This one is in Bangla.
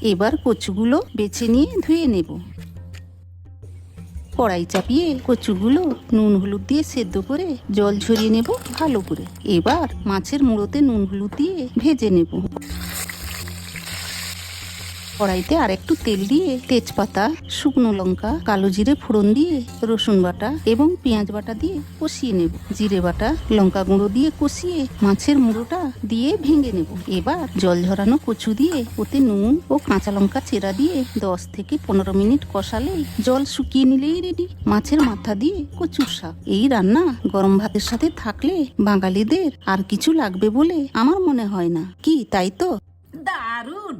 এবার কচুগুলো বেছে নিয়ে ধুয়ে নেব। কড়াই চাপিয়ে কচুগুলো নুন হলুদ দিয়ে সেদ্ধ করে জল ঝরিয়ে নেব ভালো করে। এবার মাছের মুড়োতে নুন হলুদ দিয়ে ভেজে নেব। কড়াইতে আর একটু তেল দিয়ে তেজপাতা, শুকনো লঙ্কা, কালো জিরে ফোড়ন দিয়ে রসুন বাটা এবং পেঁয়াজ বাটা দিয়ে কষিয়ে নেব। জিরে বাটা, লঙ্কা গুঁড়ো দিয়ে কষিয়ে মাছের মুড়োটা দিয়ে ভেঙে নেব। এবার জল ঝরানো কচু দিয়ে ওতে নুন ও কাঁচা লঙ্কা চেরা দিয়ে 10 থেকে 15 মিনিট কষালেই জল শুকিয়ে নিলেই রেডি মাছের মাথা দিয়ে কচুর শাক। এই রান্না গরম ভাতের সাথে থাকলে বাঙালিদের আর কিছু লাগবে বলে আমার মনে হয় না। কি তাই তো? দারুণ।